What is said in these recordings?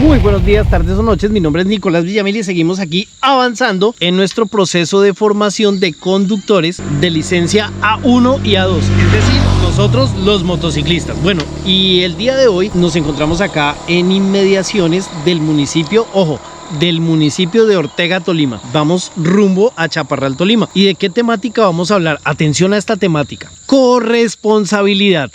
Muy buenos días, tardes o noches, mi nombre es Nicolás Villamil y seguimos aquí avanzando en nuestro proceso de formación de conductores de licencia A1 y A2, es decir, nosotros los motociclistas. Bueno, y el día de hoy nos encontramos acá en inmediaciones del municipio, ojo, del municipio de Ortega, Tolima. Vamos rumbo a Chaparral, Tolima. ¿Y de qué temática vamos a hablar? Atención a esta temática. Corresponsabilidad.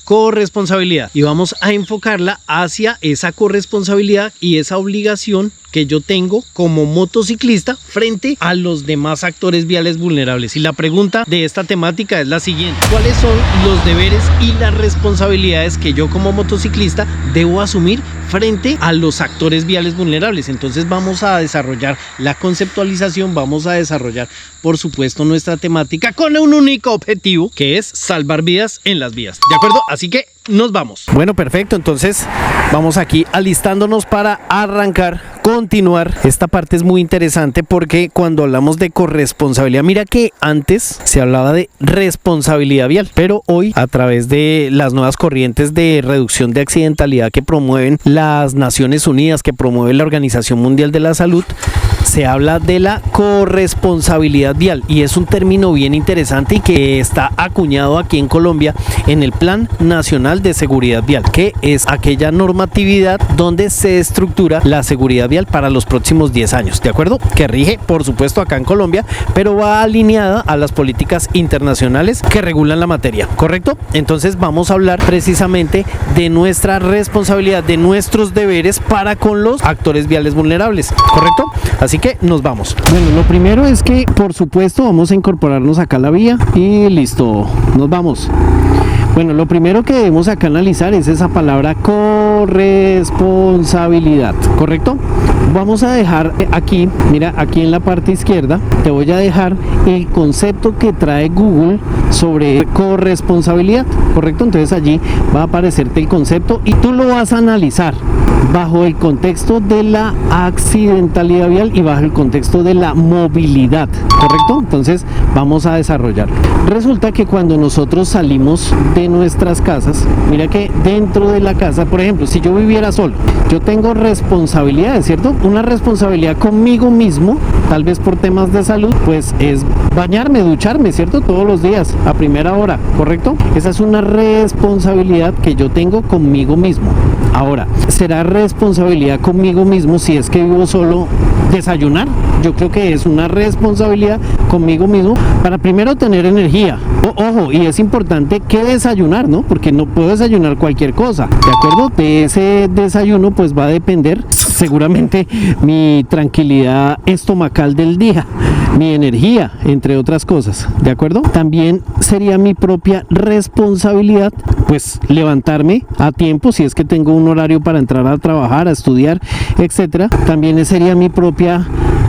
Y vamos a enfocarla hacia esa corresponsabilidad y esa obligación que yo tengo como motociclista frente a los demás actores viales vulnerables. Y la pregunta de esta temática es la siguiente: ¿cuáles son los deberes y las responsabilidades que yo como motociclista debo asumir frente a los actores viales vulnerables? Entonces vamos a desarrollar la conceptualización, vamos a desarrollar por supuesto nuestra temática con un único objetivo, que es salvar vidas en las vías, ¿de acuerdo? Así que nos vamos. Bueno, perfecto, entonces vamos aquí alistándonos para arrancar, continuar. Esta parte es muy interesante porque cuando hablamos de corresponsabilidad, mira que antes se hablaba de responsabilidad vial, pero hoy a través de las nuevas corrientes de reducción de accidentalidad que promueven las Naciones Unidas, que promueve la Organización Mundial de la Salud, se habla de la corresponsabilidad vial y es un término bien interesante y que está acuñado aquí en Colombia en el Plan Nacional de Seguridad Vial, que es aquella normatividad donde se estructura la seguridad vial para los próximos 10 años, ¿de acuerdo? Que rige, por supuesto, acá en Colombia, pero va alineada a las políticas internacionales que regulan la materia, ¿correcto? Entonces vamos a hablar precisamente de nuestra responsabilidad, de nuestros deberes para con los actores viales vulnerables, ¿correcto? Así que nos vamos. Bueno, lo primero es que, por supuesto, vamos a incorporarnos acá a la vía y listo, nos vamos. Bueno, lo primero que debemos acá analizar es esa palabra corresponsabilidad, ¿correcto? Vamos a dejar aquí, mira, aquí en la parte izquierda, te voy a dejar el concepto que trae Google sobre corresponsabilidad, ¿correcto? Entonces allí va a aparecerte el concepto y tú lo vas a analizar bajo el contexto de la accidentalidad vial y bajo el contexto de la movilidad, ¿correcto? Entonces vamos a desarrollar. Resulta que cuando nosotros salimos de nuestras casas, mira que dentro de la casa, por ejemplo, si yo viviera solo, yo tengo responsabilidades, ¿cierto? Una responsabilidad conmigo mismo, tal vez por temas de salud, pues es bañarme, ducharme, ¿cierto? Todos los días, a primera hora, ¿correcto? Esa es una responsabilidad que yo tengo conmigo mismo. Ahora, ¿será responsabilidad conmigo mismo si es que vivo solo desayunar? Yo creo que es una responsabilidad conmigo mismo para primero tener energía. Ojo, y es importante que desayunar, ¿no? Porque no puedo desayunar cualquier cosa, ¿de acuerdo? De ese desayuno pues va a depender seguramente mi tranquilidad estomacal del día, mi energía, entre otras cosas, ¿de acuerdo? También sería mi propia responsabilidad pues levantarme a tiempo si es que tengo un horario para entrar a trabajar, a estudiar, etcétera. También sería mi propia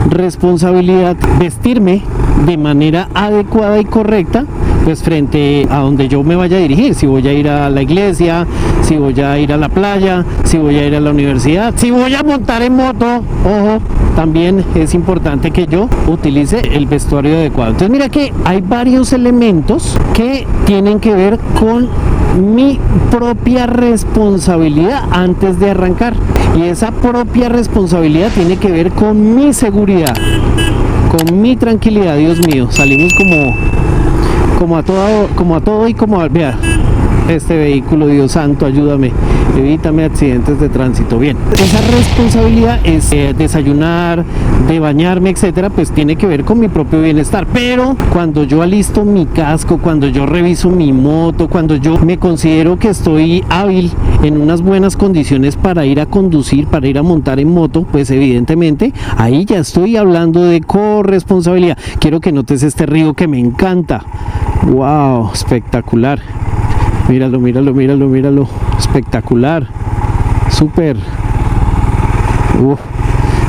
responsabilidad vestirme de manera adecuada y correcta pues frente a donde yo me vaya a dirigir, si voy a ir a la iglesia, si voy a ir a la playa, si voy a ir a la universidad, si voy a montar en moto, ojo, también es importante que yo utilice el vestuario adecuado. Entonces mira que hay varios elementos que tienen que ver con mi propia responsabilidad antes de arrancar, y esa propia responsabilidad tiene que ver con mi seguridad, con mi tranquilidad. Dios mío, salimos como a todo y como a, vea, este vehículo, Dios santo, ayúdame, evítame accidentes de tránsito. Bien, esa responsabilidad es desayunar, de bañarme, etcétera, pues tiene que ver con mi propio bienestar. Pero cuando yo alisto mi casco, cuando yo reviso mi moto, cuando yo me considero que estoy hábil, en unas buenas condiciones para ir a conducir, para ir a montar en moto, pues evidentemente ahí ya estoy hablando de corresponsabilidad. Quiero que notes este río que me encanta. Wow, espectacular. Míralo, míralo, míralo, míralo. Espectacular. Súper.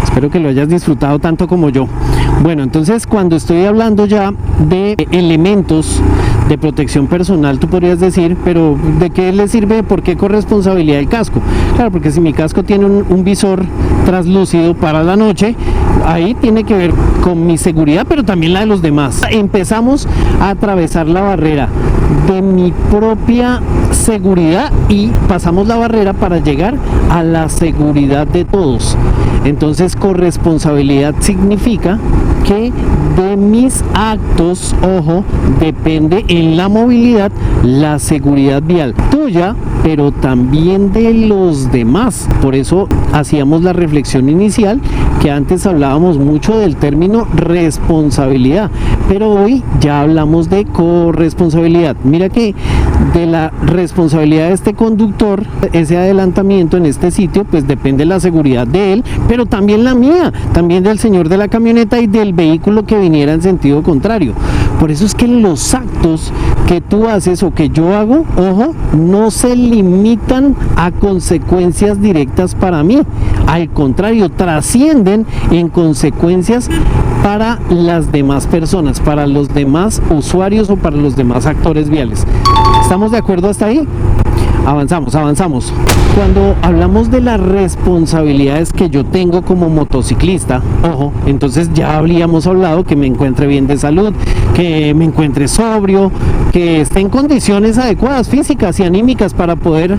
Espero que lo hayas disfrutado tanto como yo. Bueno, entonces cuando estoy hablando ya de elementos de protección personal, tú podrías decir, pero ¿de qué le sirve? ¿Por qué corresponsabilidad el casco? Claro, porque si mi casco tiene un visor traslúcido para la noche, ahí tiene que ver con mi seguridad, pero también la de los demás. Empezamos a atravesar la barrera de mi propia seguridad y pasamos la barrera para llegar a la seguridad de todos. Entonces, corresponsabilidad significa que de mis actos, ojo, depende en la movilidad la seguridad vial tuya, pero también de los demás. Por eso hacíamos la reflexión inicial, que antes hablábamos mucho del término responsabilidad, pero hoy ya hablamos de corresponsabilidad. Mira que de la responsabilidad de este conductor, ese adelantamiento en este sitio, pues depende la seguridad de él, pero también la mía, también del señor de la camioneta y del vehículo que viniera en sentido contrario. Por eso es que los actos que tú haces o que yo hago, ojo, no se limitan a consecuencias directas para mí. Al contrario, trascienden en consecuencias para las demás personas, para los demás usuarios o para los demás actores viales. ¿Estamos de acuerdo hasta ahí? Avanzamos. Cuando hablamos de las responsabilidades que yo tengo como motociclista, ojo, entonces ya habríamos hablado que me encuentre bien de salud, que me encuentre sobrio, que esté en condiciones adecuadas físicas y anímicas para poder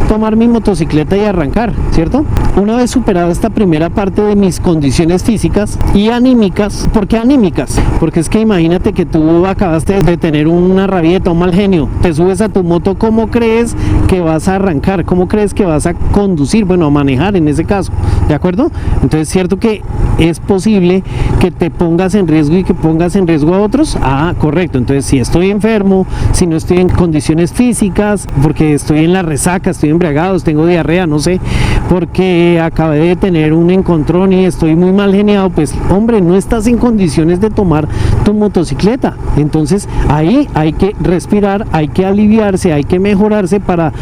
tomar mi motocicleta y arrancar, ¿cierto? Una vez superada esta primera parte de mis condiciones físicas y anímicas, ¿por qué anímicas? Porque es que imagínate que tú acabaste de tener una rabieta, un mal genio, te subes a tu moto, ¿cómo crees que vas a arrancar? ¿Cómo crees que vas a conducir? Bueno, a manejar en ese caso, ¿de acuerdo? Entonces, ¿cierto que es posible que te pongas en riesgo y que pongas en riesgo a otros? Ah, correcto. Entonces, si estoy enfermo, si no estoy en condiciones físicas, porque estoy en la resaca, estoy embriagado, tengo diarrea, no sé, porque acabé de tener un encontrón y estoy muy mal geniado, pues hombre, no estás en condiciones de tomar tu motocicleta. Entonces ahí hay que respirar, hay que aliviarse, hay que mejorarse para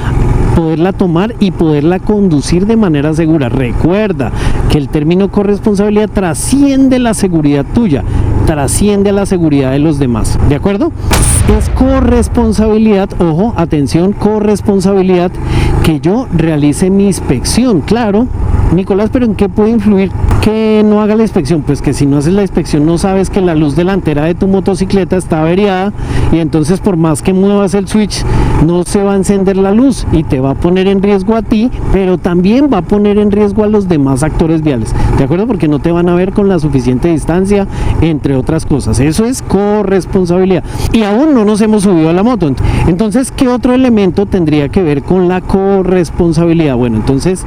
poderla tomar y poderla conducir de manera segura. Recuerda que el término corresponsabilidad trasciende la seguridad tuya, trasciende a la seguridad de los demás, ¿de acuerdo? Es corresponsabilidad, ojo, atención, corresponsabilidad que yo realice mi inspección. Claro, Nicolás, pero ¿en qué puede influir que no haga la inspección? Pues que si no haces la inspección no sabes que la luz delantera de tu motocicleta está averiada y entonces por más que muevas el switch no se va a encender la luz y te va a poner en riesgo a ti, pero también va a poner en riesgo a los demás actores viales, ¿de acuerdo? Porque no te van a ver con la suficiente distancia, entre otras cosas. Eso es corresponsabilidad y aún no nos hemos subido a la moto. Entonces, ¿qué otro elemento tendría que ver con la corresponsabilidad? Bueno, entonces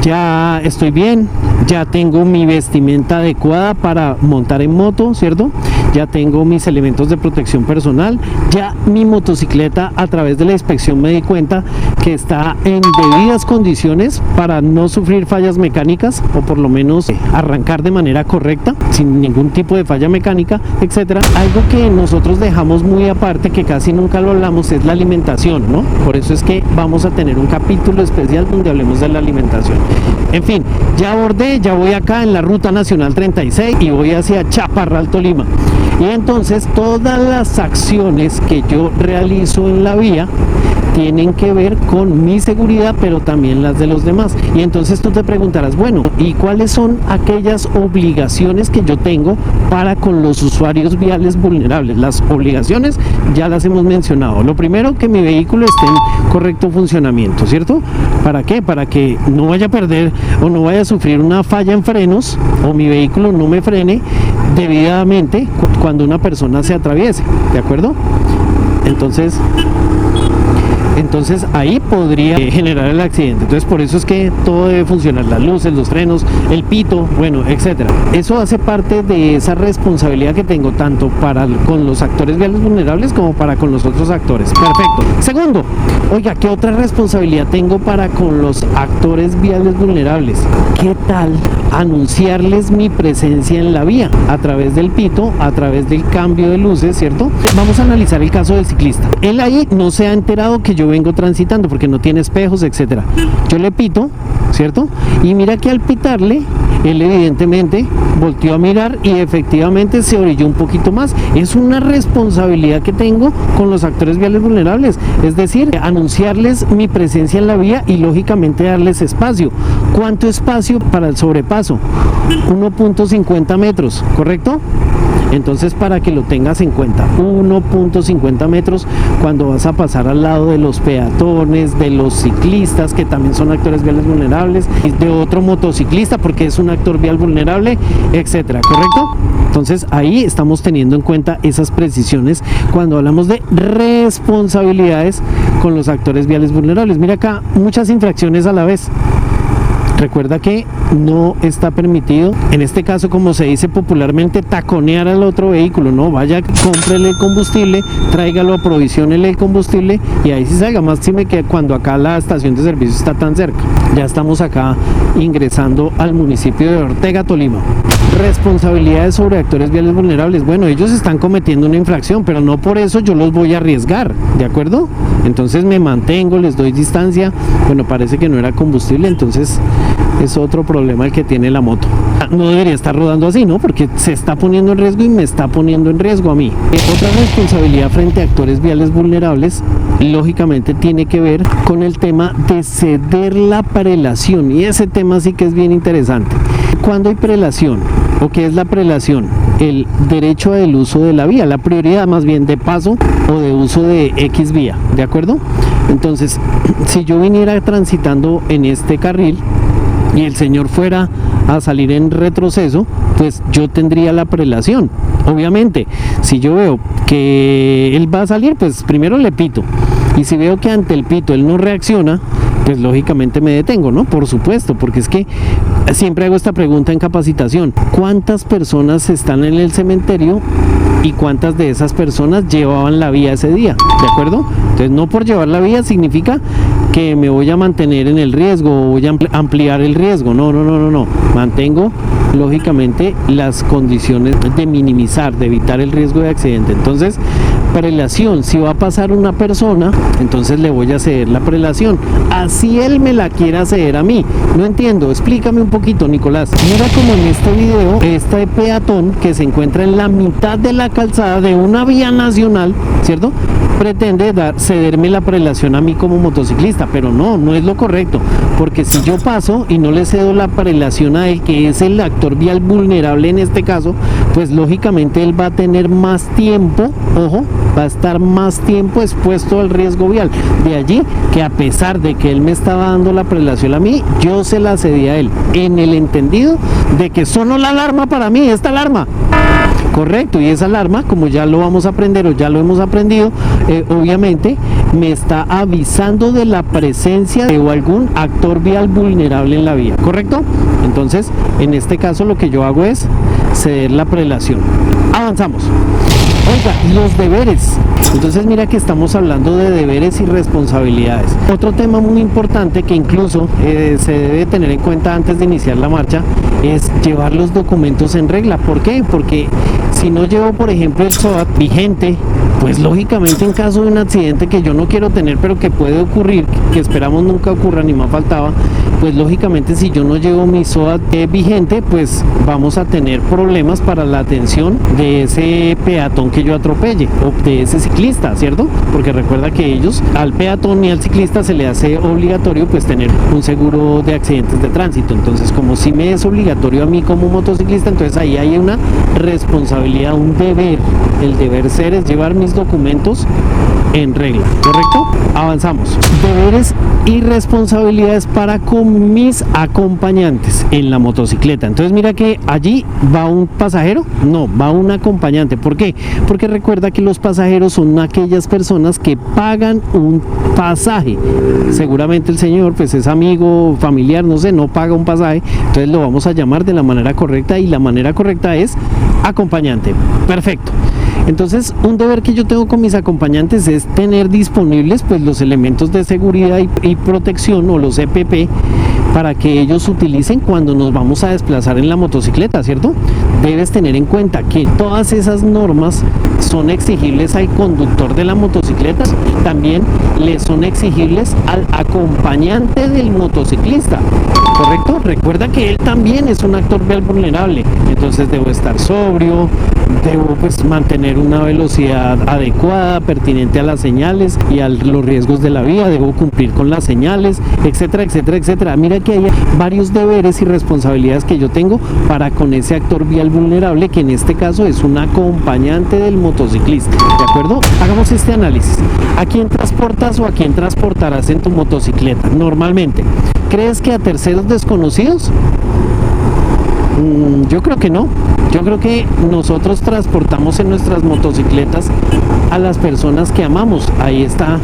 ya estoy bien, ya tengo mi vestimenta adecuada para montar en moto, ¿cierto? Ya tengo mis elementos de protección personal, ya mi motocicleta a través de la inspección me di cuenta que está en debidas condiciones para no sufrir fallas mecánicas o por lo menos arrancar de manera correcta, sin ningún tipo de falla mecánica, etcétera. Algo que nosotros dejamos muy aparte, que casi nunca lo hablamos, es la alimentación, ¿no? Por eso es que vamos a tener un capítulo especial donde hablemos de la alimentación. En fin, ya abordé, ya voy acá en la Ruta Nacional 36 y voy hacia Chaparral, Tolima. Y entonces todas las acciones que yo realizo en la vía tienen que ver con mi seguridad, pero también las de los demás. Y entonces tú te preguntarás, bueno, ¿y cuáles son aquellas obligaciones que yo tengo para con los usuarios viales vulnerables? Las obligaciones ya las hemos mencionado. Lo primero, que mi vehículo esté en correcto funcionamiento, ¿cierto? ¿Para qué? Para que no vaya a perder o no vaya a sufrir una falla en frenos o mi vehículo no me frene debidamente cuando una persona se atraviese, ¿de acuerdo? Entonces ahí podría generar el accidente. Entonces por eso es que todo debe funcionar, las luces, los frenos, el pito, bueno, etcétera. Eso hace parte de esa responsabilidad que tengo tanto con los actores viales vulnerables como para con los otros actores. Perfecto. Segundo, oiga, ¿qué otra responsabilidad tengo para con los actores viales vulnerables? ¿Qué tal anunciarles mi presencia en la vía a través del pito, a través del cambio de luces, ¿cierto? Vamos a analizar el caso del ciclista. Él ahí no se ha enterado que yo vengo transitando porque no tiene espejos, etcétera. Yo le pito, ¿cierto? Y mira que al pitarle, él evidentemente volteó a mirar y efectivamente se orilló un poquito más. Es una responsabilidad que tengo con los actores viales vulnerables, es decir, anunciarles mi presencia en la vía y lógicamente darles espacio. ¿Cuánto espacio para el sobrepaso? 1.50 metros, ¿correcto? Entonces, para que lo tengas en cuenta, 1.50 metros cuando vas a pasar al lado de los peatones, de los ciclistas, que también son actores viales vulnerables, de otro motociclista, porque es un actor vial vulnerable, etcétera, ¿correcto? Entonces, ahí estamos teniendo en cuenta esas precisiones cuando hablamos de responsabilidades con los actores viales vulnerables. Mira acá, muchas infracciones a la vez. Recuerda que no está permitido, en este caso, como se dice popularmente, taconear al otro vehículo. No, vaya, cómprele el combustible, tráigalo, aprovisionele el combustible y ahí sí salga. Máxime que cuando acá la estación de servicio está tan cerca. Ya estamos acá ingresando al municipio de Ortega, Tolima. Responsabilidades sobre actores viales vulnerables. Bueno, ellos están cometiendo una infracción, pero no por eso yo los voy a arriesgar, ¿de acuerdo? Entonces me mantengo, les doy distancia. Bueno, parece que no era combustible, entonces es otro problema el que tiene la moto. No debería estar rodando así, ¿no? Porque se está poniendo en riesgo y me está poniendo en riesgo a mí. Otra responsabilidad frente a actores viales vulnerables, lógicamente, tiene que ver con el tema de ceder la prelación, y ese tema sí que es bien interesante. ¿Cuándo hay prelación? ¿O qué es la prelación? El derecho al uso de la vía, la prioridad más bien de paso o de uso de X vía, ¿de acuerdo? Entonces, si yo viniera transitando en este carril y el señor fuera a salir en retroceso, pues yo tendría la prelación. Obviamente, si yo veo que él va a salir, pues primero le pito, y si veo que ante el pito él no reacciona, pues lógicamente me detengo, ¿no? Por supuesto, porque es que siempre hago esta pregunta en capacitación: ¿cuántas personas están en el cementerio y cuántas de esas personas llevaban la vía ese día? ¿De acuerdo? Entonces, no por llevar la vía significa que me voy a mantener en el riesgo o voy a ampliar el riesgo. No. Mantengo lógicamente las condiciones de minimizar, de evitar el riesgo de accidente. Entonces, prelación: si va a pasar una persona, entonces le voy a ceder la prelación, así él me la quiera ceder a mí. No entiendo, explícame un poquito, Nicolás. Mira como en este video, este peatón que se encuentra en la mitad de la calzada de una vía nacional, ¿cierto?, pretende cederme la prelación a mí como motociclista, pero no es lo correcto, porque si yo paso y no le cedo la prelación a él, que es el actor vial vulnerable en este caso, pues lógicamente él va a tener más tiempo, ojo, va a estar más tiempo expuesto al riesgo vial. De allí que, a pesar de que él me estaba dando la prelación a mí, yo se la cedí a él, en el entendido de que sonó la alarma para mí, esta alarma. Correcto, y esa alarma, como ya lo vamos a aprender o ya lo hemos aprendido, obviamente me está avisando de la presencia de algún actor vial vulnerable en la vía, ¿correcto? Entonces, en este caso lo que yo hago es ceder la prelación. Avanzamos. Oiga, los deberes. Entonces, mira que estamos hablando de deberes y responsabilidades. Otro tema muy importante que incluso se debe tener en cuenta antes de iniciar la marcha es llevar los documentos en regla. ¿Por qué? Porque si no llevo, por ejemplo, el SOAT vigente, pues lógicamente en caso de un accidente que yo no quiero tener, pero que puede ocurrir, que esperamos nunca ocurra, ni más faltaba, pues lógicamente si yo no llevo mi SOAT vigente, pues vamos a tener problemas para la atención de ese peatón que yo atropelle, o de ese ciclista, ¿cierto? Porque recuerda que ellos, al peatón y al ciclista, se le hace obligatorio pues tener un seguro de accidentes de tránsito. Entonces, como si me es obligatorio a mí como motociclista, entonces ahí hay una responsabilidad, un deber. El deber ser es llevar mis documentos en regla, ¿correcto? Avanzamos. Deberes y responsabilidades para con mis acompañantes en la motocicleta. Entonces, mira que allí va un pasajero, no, va un acompañante. ¿Por qué? Porque recuerda que los pasajeros son aquellas personas que pagan un pasaje. Seguramente el señor pues es amigo, familiar, no sé, no paga un pasaje, entonces lo vamos a llamar de la manera correcta, y la manera correcta es acompañante. Perfecto. Entonces, un deber que yo tengo con mis acompañantes es tener disponibles pues los elementos de seguridad y protección, o los EPP, para que ellos utilicen cuando nos vamos a desplazar en la motocicleta, ¿cierto? Debes tener en cuenta que todas esas normas son exigibles al conductor de la motocicleta, también le son exigibles al acompañante del motociclista, ¿correcto? Recuerda que él también es un actor vial vulnerable, entonces debo estar sobrio, debo pues mantener tener una velocidad adecuada, pertinente a las señales y a los riesgos de la vía, debo cumplir con las señales, etcétera, etcétera, etcétera. Mira que hay varios deberes y responsabilidades que yo tengo para con ese actor vial vulnerable, que en este caso es un acompañante del motociclista, ¿de acuerdo? Hagamos este análisis. ¿A quién transportas o a quién transportarás en tu motocicleta? Normalmente, ¿crees que a terceros desconocidos? Yo creo que no. Yo creo que nosotros transportamos en nuestras motocicletas a las personas que amamos. Ahí está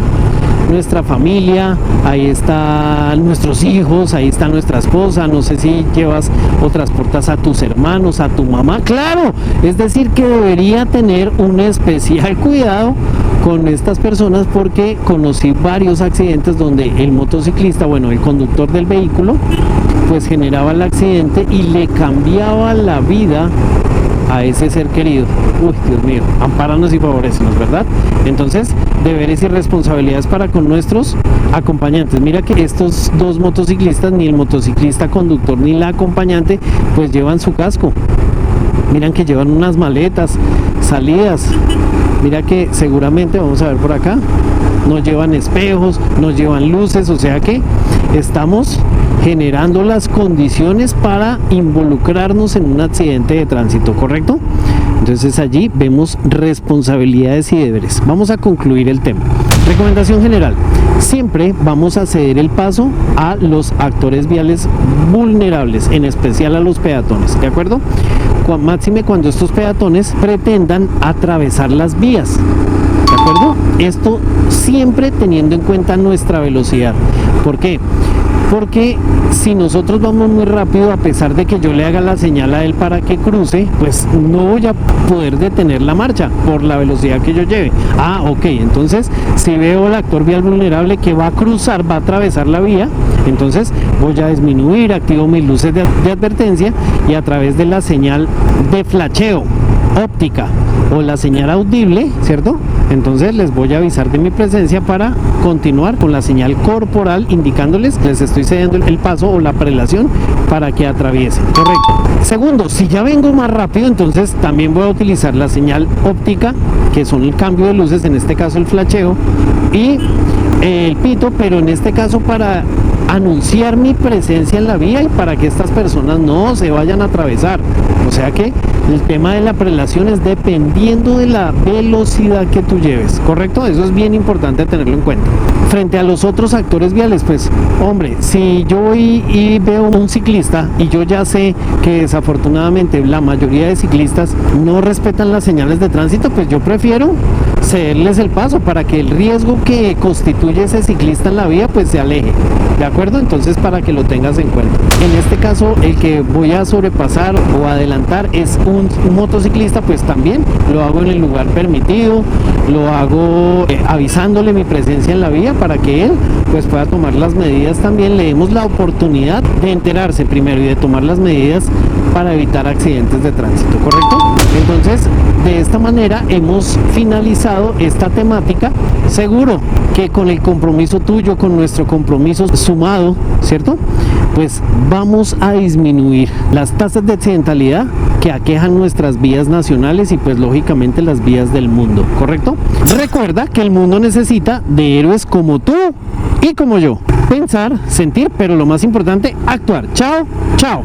nuestra familia, ahí están nuestros hijos, ahí está nuestra esposa, no sé si llevas o transportas a tus hermanos, a tu mamá, claro, es decir que debería tener un especial cuidado con estas personas, porque conocí varios accidentes donde el motociclista, bueno, el conductor del vehículo, pues generaba el accidente y le cambiaba la vida a ese ser querido. Uy, Dios mío, ampáranos y favorécenos, ¿verdad? Entonces, deberes y responsabilidades para con nuestros acompañantes. Mira que estos dos motociclistas, ni el motociclista conductor ni la acompañante, pues llevan su casco. Miran que llevan unas maletas, salidas. Mira que seguramente, vamos a ver por acá, no llevan espejos, no llevan luces, o sea que estamos generando las condiciones para involucrarnos en un accidente de tránsito, ¿correcto? Entonces allí vemos responsabilidades y deberes. Vamos a concluir el tema. Recomendación general: siempre vamos a ceder el paso a los actores viales vulnerables, en especial a los peatones, ¿de acuerdo? Máxime cuando estos peatones pretendan atravesar las vías, ¿de acuerdo? Esto siempre teniendo en cuenta nuestra velocidad. ¿Por qué? Porque si nosotros vamos muy rápido, a pesar de que yo le haga la señal a él para que cruce, pues no voy a poder detener la marcha por la velocidad que yo lleve. Ah, ok, entonces si veo al actor vial vulnerable que va a cruzar, va a atravesar la vía, entonces voy a disminuir, activo mis luces de advertencia, y a través de la señal de flasheo óptica o la señal audible, ¿cierto? Entonces les voy a avisar de mi presencia para continuar con la señal corporal, indicándoles, les estoy cediendo el paso o la prelación para que atraviesen, correcto. Segundo, si ya vengo más rápido, entonces también voy a utilizar la señal óptica, que son el cambio de luces, en este caso el flasheo, y el pito, pero en este caso para anunciar mi presencia en la vía y para que estas personas no se vayan a atravesar. O sea que el tema de la prelación es dependiendo de la velocidad que tú lleves, ¿correcto? Eso es bien importante tenerlo en cuenta. Frente a los otros actores viales, pues, hombre, si yo voy y veo un ciclista y yo ya sé que desafortunadamente la mayoría de ciclistas no respetan las señales de tránsito, pues yo prefiero cederles el paso para que el riesgo que constituye ese ciclista en la vía pues se aleje, ¿de acuerdo? Entonces, para que lo tengas en cuenta. En este caso, el que voy a sobrepasar o adelantar es un motociclista, pues también lo hago en el lugar permitido, lo hago avisándole mi presencia en la vía para que él pues pueda tomar las medidas también. Le demos la oportunidad de enterarse primero y de tomar las medidas para evitar accidentes de tránsito, ¿correcto? Entonces, de esta manera hemos finalizado esta temática. Seguro que con el compromiso tuyo, con nuestro compromiso sumado, ¿cierto? Pues vamos a disminuir las tasas de accidentalidad que aquejan nuestras vías nacionales y pues lógicamente las vías del mundo, ¿correcto? Recuerda que el mundo necesita de héroes como tú y como yo. Pensar, sentir, pero lo más importante, actuar. Chao, chao.